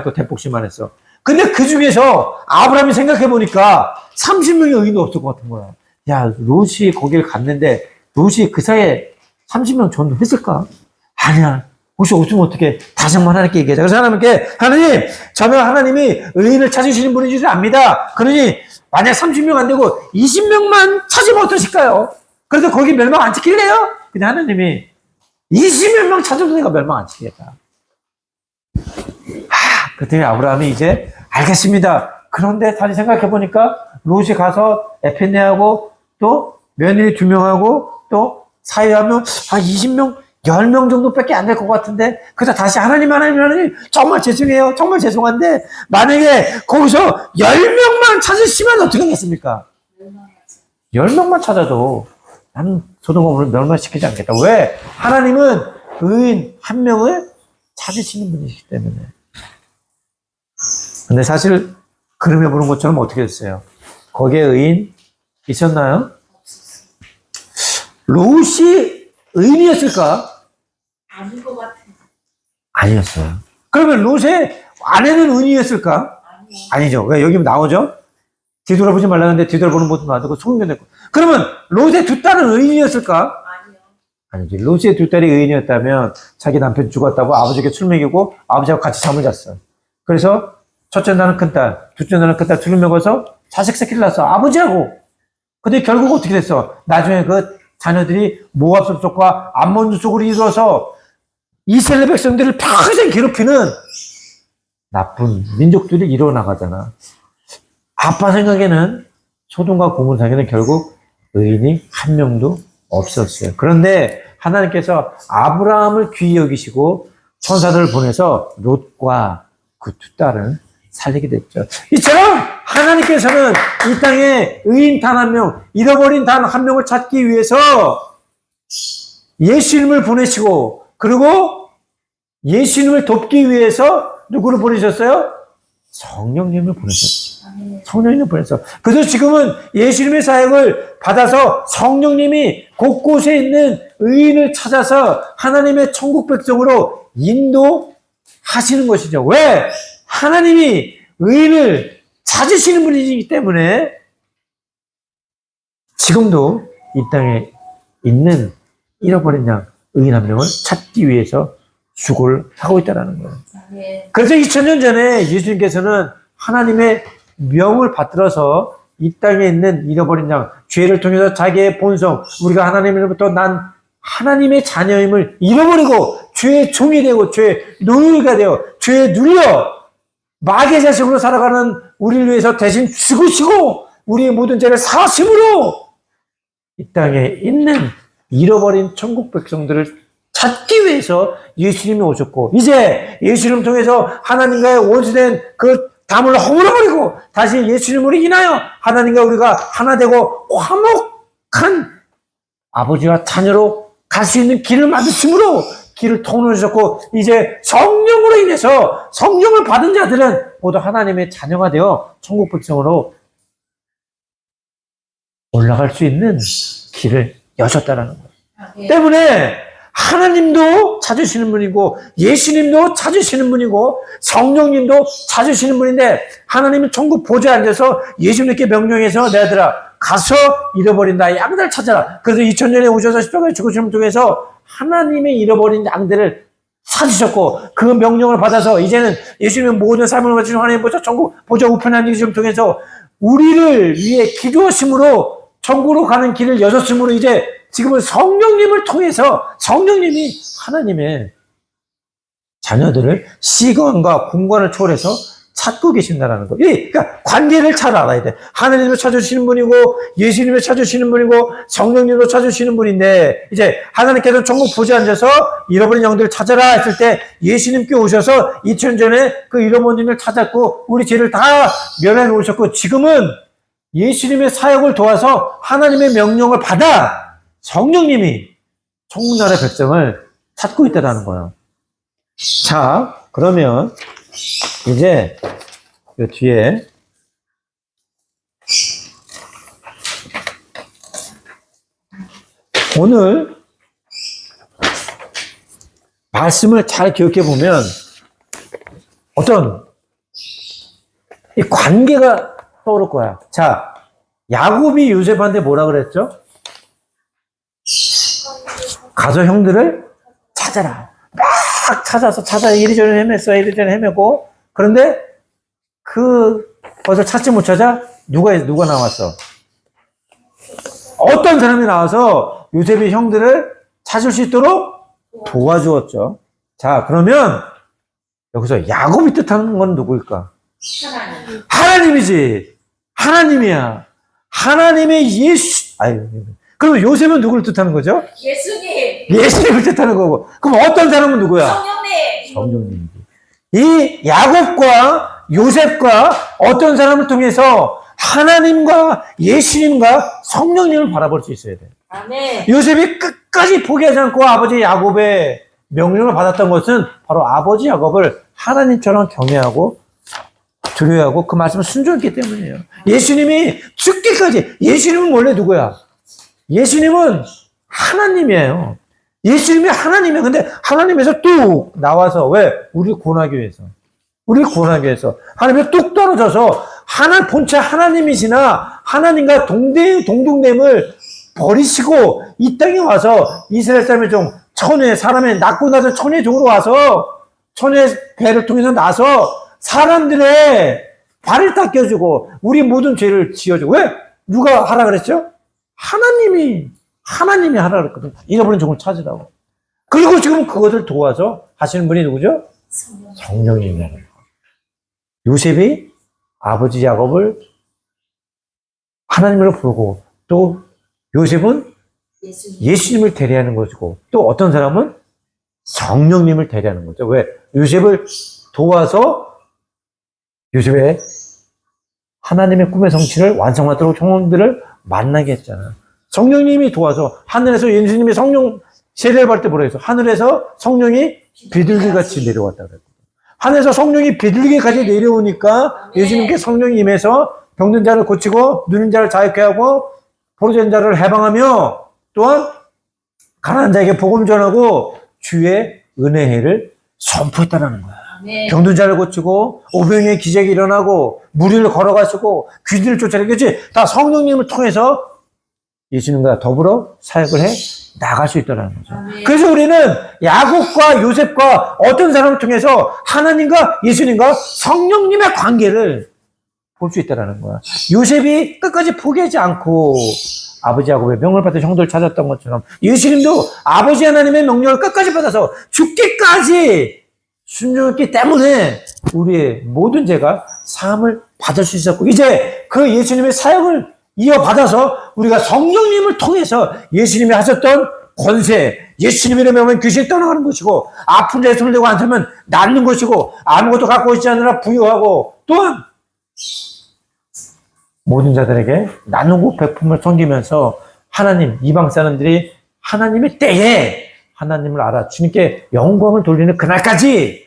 했어. 근데 그 중에서 아브라함이 생각해 보니까 30명의 의인도 없을 것 같은 거야. 야, 롯이 거기를 갔는데 롯이 그 사이에 30명 전도했을까? 아니야. 혹시 없으면 어떻게? 다시 한번 하나님께 얘기하자. 그래서 하나님께 하나님, 저는 하나님이 의인을 찾으시는 분인 줄 압니다. 그러니 만약 30명 안 되고 20명만 찾으면 어떠실까요? 그래서 거기 멸망 안 시킬래요? 근데 하나님이 20명 찾아도 내가 멸망 안 시키겠다. 그랬더니 아브라함이 이제 알겠습니다. 그런데 다시 생각해보니까 롯이 가서 에펜네하고 또 며느리 2명하고 또 사이하면 20명, 10명 정도밖에 안 될 것 같은데 그래서 다시 하나님 정말 죄송해요. 정말 죄송한데 만약에 거기서 10명만 찾으시면 어떻게 하겠습니까? 10명만 찾아도 나는 소돔과 고모라를 멸망시키지 않겠다. 왜? 하나님은 의인 한 명을 찾으시는 분이시기 때문에. 근데 사실 그림에 보는 것처럼 어떻게 됐어요? 거기에 의인 있었나요? 롯이 의인이었을까? 아닌 것 같아. 아니었어요. 그러면 롯의 아내는 의인이었을까? 아니죠. 왜 여기 나오죠? 뒤돌아보지 말라는데 뒤돌아보는 것도 놔두고 속는했고. 그러면 롯의 두 딸은 의인이었을까? 아니요. 아니지. 롯의 두 딸이 의인이었다면 자기 남편 죽었다고 아버지에게 술 먹이고 아버지하고 같이 잠을 잤어. 그래서 첫째 날은 큰딸, 둘째 날은 큰딸 둘을 먹어서 자식 새끼를 낳았어. 아버지하고. 근데 결국 어떻게 됐어? 나중에 그 자녀들이 모압 족속과 암몬 족속으로 이루어서 이스라엘 백성들을 평생 괴롭히는 나쁜 민족들이 일어나가잖아. 아빠 생각에는 소돔과 고모라에는 결국 의인이 한 명도 없었어요. 그런데 하나님께서 아브라함을 귀히 여기시고 천사들을 보내서 롯과 그 두 딸을 살리게 됐죠. 이처럼 하나님께서는 이 땅에 의인 단 한 명, 잃어버린 단 한 명을 찾기 위해서 예수님을 보내시고, 그리고 예수님을 돕기 위해서 누구를 보내셨어요? 성령님을 보내셨어요. 아멘. 성령님을 보냈어. 그래서 지금은 예수님의 사역을 받아서 성령님이 곳곳에 있는 의인을 찾아서 하나님의 천국 백성으로 인도하시는 것이죠. 왜? 하나님이 의인을 찾으시는 분이기 때문에 지금도 이 땅에 있는 잃어버린 양 의인 한 명을 찾기 위해서 수고를 하고 있다는 거예요. 아멘. 그래서 2000년 전에 예수님께서는 하나님의 명을 받들어서 이 땅에 있는 잃어버린 양, 죄를 통해서 자기의 본성, 우리가 하나님으로부터 난 하나님의 자녀임을 잃어버리고 죄의 종이 되고 죄의 노예가 되어 죄에 눌려 마귀의 자식으로 살아가는 우리를 위해서 대신 죽으시고 우리의 모든 죄를 사하심으로 이 땅에 있는 잃어버린 천국 백성들을 찾기 위해서 예수님이 오셨고, 이제 예수님을 통해서 하나님과의 원수된 그 담을 허물어버리고 다시 예수님으로 인하여 하나님과 우리가 하나 되고 화목한 아버지와 자녀로 갈 수 있는 길을 만드심으로 길을 통로해 주셨고, 이제 성령으로 인해서 성령을 받은 자들은 모두 하나님의 자녀가 되어 천국 백성으로 올라갈 수 있는 길을 여셨다라는 거예요. 아멘. 때문에 하나님도 찾으시는 분이고 예수님도 찾으시는 분이고 성령님도 찾으시는 분인데, 하나님은 천국 보좌에 앉아서 예수님께 명령해서 내들아 가서 잃어버린 나의 양들을 찾아라. 그래서 2000년에 오셔서 십자가의 죽으심을 통해서 하나님의 잃어버린 양들을 찾으셨고, 그 명령을 받아서 이제는 예수님의 모든 삶을 바치는 하나님 보좌 천국 보좌 우편에 앉으심을 통해서 우리를 위해 기도하심으로 천국으로 가는 길을 여셨으므로 이제 지금은 성령님을 통해서 성령님이 하나님의 자녀들을 시간과 공간을 초월해서 찾고 계신다는 거. 그러니까 관계를 잘 알아야 돼. 하나님을 찾으시는 분이고 예수님을 찾으시는 분이고 성령님을 찾으시는 분인데, 이제 하나님께서 천국 보좌에 앉아서 잃어버린 영들을 찾아라 했을 때 예수님께 오셔서 2000년 전에 그 잃어버린 영을 찾았고 우리 죄를 다 면해 놓으셨고, 지금은 예수님의 사역을 도와서 하나님의 명령을 받아 성령님이 천국나라의 백성을 찾고 있다는 거예요. 자, 그러면 이제 이 뒤에 오늘 말씀을 잘 기억해 보면 어떤 이 관계가 떠오를 거야. 자, 야곱이 요셉한테 뭐라 그랬죠? 가서 형들을 찾아라. 막 찾아 이리저리 헤맸고, 그런데 그것을 찾지 못 찾아 누가 나왔어? 어떤 사람이 나와서 요셉의 형들을 찾을 수 있도록 도와주었죠. 자, 그러면 여기서 야곱이 뜻하는 건 누구일까? 하나님. 하나님이지. 하나님이야. 하나님의 예수. 그러면 요셉은 누구를 뜻하는 거죠? 예수님. 예수님을 뜻하는 거고. 그럼 어떤 사람은 누구야? 성령님. 성령님이지. 이 야곱과 요셉과 어떤 사람을 통해서 하나님과 예수님과 성령님을 바라볼 수 있어야 돼. 아멘. 요셉이 끝까지 포기하지 않고 아버지 야곱의 명령을 받았던 것은 바로 아버지 야곱을 하나님처럼 경외하고 두려워하고 그 말씀을 순종했기 때문이에요. 예수님이 죽기까지, 예수님은 원래 누구야? 예수님은 하나님이에요. 예수님이 하나님이에요. 근데 하나님에서 뚝 나와서, 왜? 우리 구원하기 위해서. 하나님에서 뚝 떨어져서 본체 하나님이시나 하나님과 동등됨을 버리시고 이 땅에 와서 이스라엘 사람의 종, 사람의 낳고 나서 천의 종으로 와서 천의 배를 통해서 나서 사람들의 발을 닦여주고 우리 모든 죄를 지어주고. 왜? 누가 하라 그랬죠? 하나님이 하라 그랬거든. 잃어버린 종을 찾으라고. 그리고 지금 그것을 도와서 하시는 분이 누구죠? 성령님이라는 거예요. 요셉이 아버지 야곱을 하나님으로 부르고, 또 요셉은 예수님을 대리하는 것이고, 또 어떤 사람은 성령님을 대리하는 거죠. 왜? 요셉을 도와서 요셉의 하나님의 꿈의 성취를 완성하도록 종들을 만나게 했잖아. 성령님이 도와서 하늘에서 예수님의 성령 세례를 받을 때 뭐라 했어? 하늘에서 성령이 비둘기같이 내려왔다 그랬거든. 하늘에서 성령이 비둘기같이 내려오니까 예수님께 성령이 임해서 병든 자를 고치고 누는 자를 자유케 하고 포로된 자를 해방하며 또한 가난한 자에게 복음 전하고 주의 은혜를 선포했다라는 거야. 아멘. 병든 자를 고치고 오병이의 기적이 일어나고 무리를 걸어가시고 귀신을 쫓아내고 다 성령님을 통해서 예수님과 더불어 사역을 해 나갈 수 있다는 거죠. 아멘. 그래서 우리는 야곱과 요셉과 어떤 사람을 통해서 하나님과 예수님과 성령님의 관계를 볼 수 있다는 거야. 요셉이 끝까지 포기하지 않고 아버지 야곱의 명령을 받아 형들을 찾았던 것처럼 예수님도 아버지 하나님의 명령을 끝까지 받아서 죽기까지 순종했기 때문에 우리의 모든 죄가 사함을 받을 수 있었고 이제 그 예수님의 사역을 이어받아서 우리가 성령님을 통해서 예수님이 하셨던 권세, 예수님의 이름에 오면 귀신이 떠나가는 것이고 아픈 자의 손을 대고 앉으면 낫는 것이고 아무것도 갖고 있지 않으나 부유하고 또한 모든 자들에게 나누고 베품을 섬기면서 하나님, 이방 사람들이 하나님의 때에 하나님을 알아 주님께 영광을 돌리는 그날까지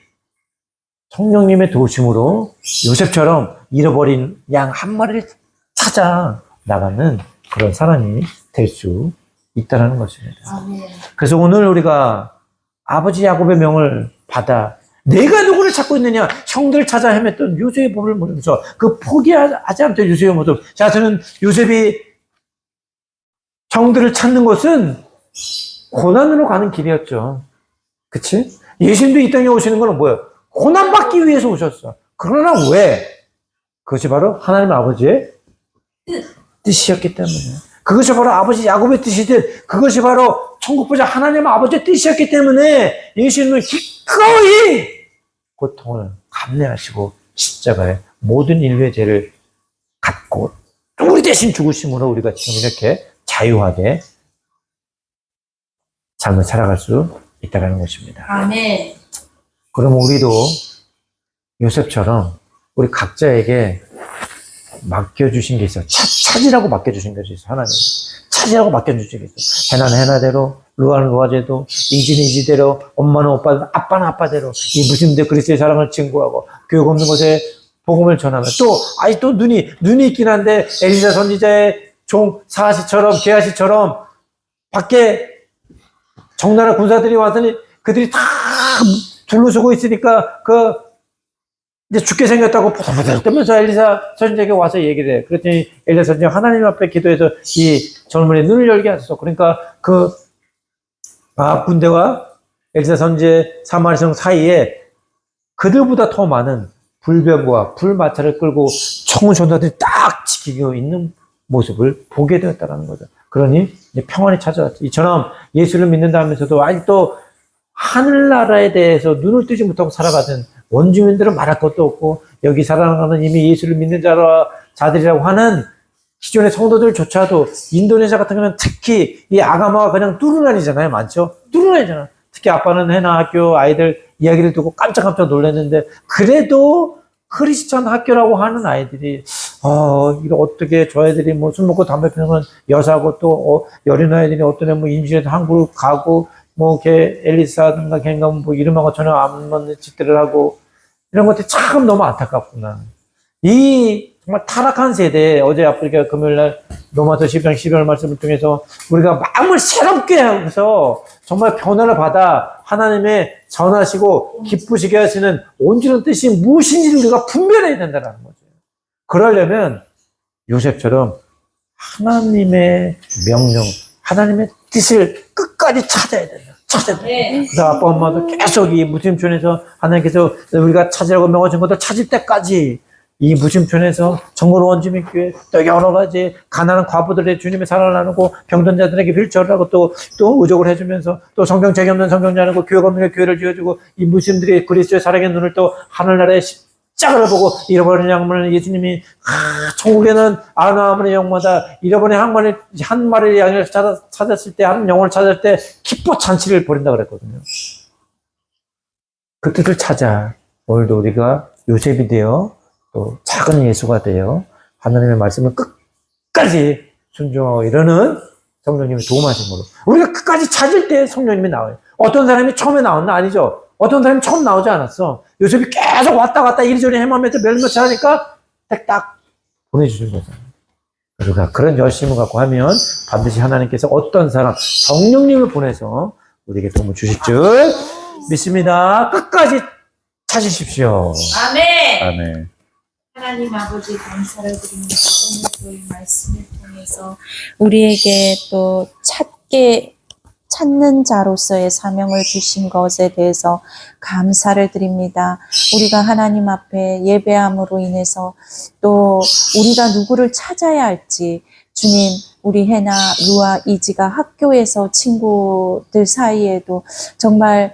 성령님의 도우심으로 요셉처럼 잃어버린 양 한 마리를 찾아 나가는 그런 사람이 될 수 있다는 것입니다. 아멘. 그래서 오늘 우리가 아버지 야곱의 명을 받아 내가 누구를 찾고 있느냐? 형들을 찾아 헤맸던 요셉의 법을 모르면서 그 포기하지 않던 요셉의 모습. 자, 저는 요셉이 형들을 찾는 것은 고난으로 가는 길이었죠. 그치? 예수님도 이 땅에 오시는 건 뭐예요? 고난받기 위해서 오셨어. 그러나 왜? 그것이 바로 하나님 아버지의 뜻이었기 때문에. 그것이 바로 아버지 야곱의 뜻이듯 그것이 바로 천국보자 하나님 아버지의 뜻이었기 때문에 예수님은 기꺼이 고통을 감내하시고 십자가에 모든 인류의 죄를 갖고 우리 대신 죽으심으로 우리가 지금 이렇게 자유하게 삶을 살아갈 수 있다는 것입니다. 아멘. 그럼 우리도 요셉처럼 우리 각자에게 맡겨주신 게 있어. 찾으라고 맡겨주신 것이 있어. 하나님. 찾으라고 맡겨주신 게 있어. 해나는 해나대로, 루아는 루아제도, 이지는 이지대로, 엄마는 오빠대로, 아빠는 아빠대로, 이 무슬림들 그리스도의 사랑을 증거하고, 교육 없는 곳에 복음을 전하면 또, 아직도 눈이 있긴 한데, 엘리사 선지자의 종, 사하시처럼, 게하시처럼, 밖에 적나라 군사들이 왔더니, 그들이 다 둘러서고 있으니까, 이제 죽게 생겼다고 포들포들 떨면서 엘리사 선지자에게 와서 얘기를 해. 그랬더니 엘리사 선지자가 하나님 앞에 기도해서 이 젊은이의 눈을 열게 하소서. 그러니까 아합 군대와 엘리사 선지자의 사마리성 사이에 그들보다 더 많은 불병과 불마차를 끌고 청은 전사들이 딱 지키고 있는 모습을 보게 되었다는 거죠. 그러니 이제 평안이 찾아왔죠. 이처럼 예수를 믿는다 하면서도 아직도 하늘나라에 대해서 눈을 뜨지 못하고 살아가던 원주민들은 말할 것도 없고 여기 살아가는 이미 예수를 믿는 자들이라고 하는 기존의 성도들조차도 인도네시아 같은 경우는 특히 이 아가마가 그냥 뚜루난이잖아요. 많죠? 뚜루난이잖아. 특히 아빠는 해나 학교 아이들 이야기를 듣고 깜짝깜짝 놀랐는데 그래도 크리스천 학교라고 하는 아이들이 이거 어떻게 저 애들이 뭐 술 먹고 담배 피는 건 여사고 또 여린 아이들이 어떤 애 뭐 임신해서 한국으로 가고 뭐 걔 엘리사든가 걔가 뭐 이름하고 전혀 안 맞는 짓들을 하고 이런 것들이 참 너무 안타깝구나. 이 정말 타락한 세대에 어제 아프리카 금요일날 로마서 12장 12절 말씀을 통해서 우리가 마음을 새롭게 하면서 정말 변화를 받아 하나님의 전하시고 기쁘시게 하시는 온전한 뜻이 무엇인지 우리가 분별해야 된다는 거죠. 그러려면 요셉처럼 하나님의 명령, 하나님의 뜻을 끝까지 찾아야 된다. 찾아야 된다. 네. 그래서 아빠 엄마도 계속 이 무슬림촌에서 하나님께서 우리가 찾으라고 명하신 것도 찾을 때까지 이 무슬림촌에서 정글 원주민교회 또 여러 가지 가난한 과부들의 주님의 사랑을 나누고 병든 자들에게 휠체어를 하고 또 의족을 해주면서 또 성경책이 없는 성경 나누고 교회가 없는 교회를 지어주고 이 무슬림들이 그리스도의 사랑의 눈을 또 하늘나라의 십자가를 보고 잃어버린 양만을 예수님이 천국에는 아나아문의 영마다 잃어버린 한 마리의 양을 찾았을 때 한 영혼을 찾을 때 기뻐 잔치를 벌인다 그랬거든요. 그 뜻을 찾아 오늘도 우리가 요셉이 되어 또 작은 예수가 되어 하나님의 말씀을 끝까지 순종하고 이러는 성령님이 도움하심으로. 우리가 끝까지 찾을 때 성령님이 나와요. 어떤 사람이 처음에 나왔나? 아니죠. 어떤 사람이 처음 나오지 않았어. 요셉이 계속 왔다 갔다 이리저리 헤매면서 몇몇을 하니까 딱 보내주신 거잖아요. 우리가 그런 열심을 갖고 하면 반드시 하나님께서 어떤 사람, 성령님을 보내서 우리에게 도움을 주실 줄 믿습니다. 끝까지 찾으십시오. 아멘. 아멘. 하나님 아버지 감사를 드립니다. 오늘 또 이 말씀을 통해서 우리에게 또 찾는 자로서의 사명을 주신 것에 대해서 감사를 드립니다. 우리가 하나님 앞에 예배함으로 인해서 또 우리가 누구를 찾아야 할지 주님, 우리 해나 루아 이지가 학교에서 친구들 사이에도 정말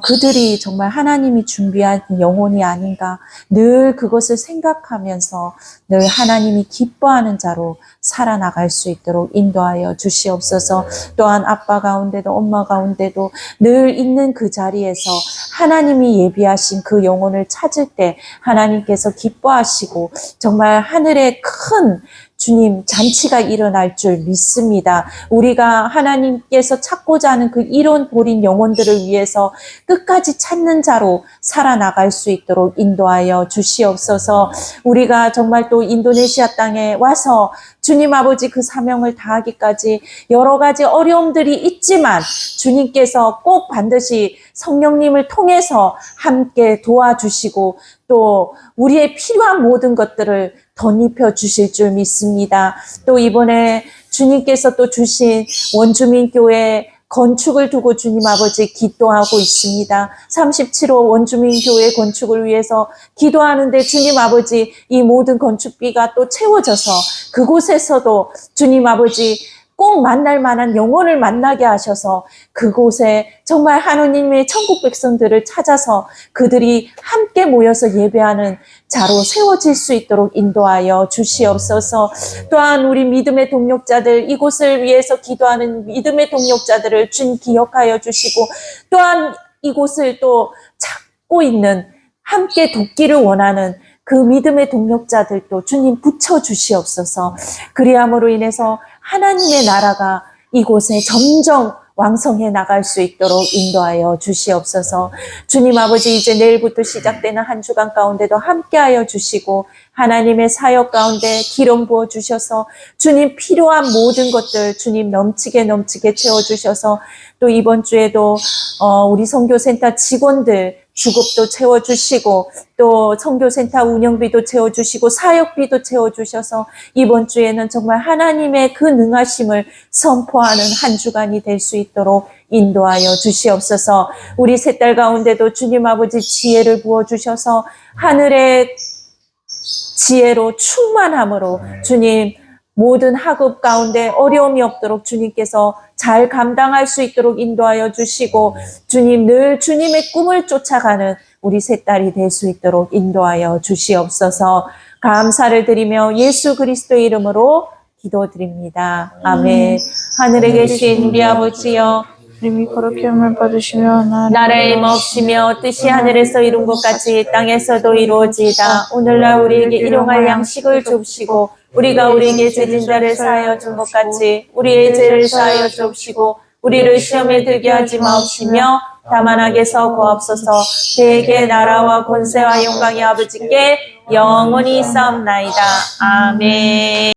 그들이 정말 하나님이 준비한 영혼이 아닌가 늘 그것을 생각하면서 늘 하나님이 기뻐하는 자로 살아나갈 수 있도록 인도하여 주시옵소서. 또한 아빠 가운데도 엄마 가운데도 늘 있는 그 자리에서 하나님이 예비하신 그 영혼을 찾을 때 하나님께서 기뻐하시고 정말 하늘의 큰 주님 잔치가 일어날 줄 믿습니다. 우리가 하나님께서 찾고자 하는 그 이론 보린 영혼들을 위해서 끝까지 찾는 자로 살아나갈 수 있도록 인도하여 주시옵소서. 우리가 정말 또 인도네시아 땅에 와서 주님 아버지 그 사명을 다하기까지 여러 가지 어려움들이 있지만 주님께서 꼭 반드시 성령님을 통해서 함께 도와주시고 또 우리의 필요한 모든 것들을 덧입혀 주실 줄 믿습니다. 또 이번에 주님께서 또 주신 원주민교회 건축을 두고 주님 아버지 기도하고 있습니다. 37호 원주민교회 건축을 위해서 기도하는데 주님 아버지 이 모든 건축비가 또 채워져서 그곳에서도 주님 아버지 꼭 만날 만한 영혼을 만나게 하셔서 그곳에 정말 하느님의 천국 백성들을 찾아서 그들이 함께 모여서 예배하는 자로 세워질 수 있도록 인도하여 주시옵소서. 또한 우리 믿음의 동력자들 이곳을 위해서 기도하는 믿음의 동력자들을 주님 기억하여 주시고 또한 이곳을 또 찾고 있는 함께 돕기를 원하는 그 믿음의 동력자들도 주님 붙여 주시옵소서. 그리함으로 인해서 하나님의 나라가 이곳에 점점 왕성해 나갈 수 있도록 인도하여 주시옵소서. 주님 아버지 이제 내일부터 시작되는 한 주간 가운데도 함께하여 주시고 하나님의 사역 가운데 기름 부어 주셔서 주님 필요한 모든 것들 주님 넘치게 채워주셔서 또 이번 주에도 우리 선교센터 직원들 주급도 채워주시고 또 선교센터 운영비도 채워주시고 사역비도 채워주셔서 이번 주에는 정말 하나님의 그 능하심을 선포하는 한 주간이 될 수 있도록 인도하여 주시옵소서. 우리 세 딸 가운데도 주님 아버지 지혜를 부어주셔서 하늘의 지혜로 충만함으로 주님 모든 학업 가운데 어려움이 없도록 주님께서 잘 감당할 수 있도록 인도하여 주시고 주님 늘 주님의 꿈을 쫓아가는 우리 세 딸이 될 수 있도록 인도하여 주시옵소서. 감사를 드리며 예수 그리스도의 이름으로 기도드립니다. 아멘. 하늘에 계신 우리 아버지여 이름이 거룩히 여김을 받으시며 나라의 임없이며 뜻이 하늘에서 이룬 것 같이 땅에서도 이루어지이다. 오늘날 우리에게 일용할 양식을 줍시고 우리가 우리에게 죄진 자를 사하여 준 것 같이 우리의 죄를 사하여 줍시고 우리를 시험에 들게 하지 마옵시며 다만 악에서 구하옵소서. 대개 나라와 권세와 영광이 아버지께 영원히 있사옵나이다. 아멘.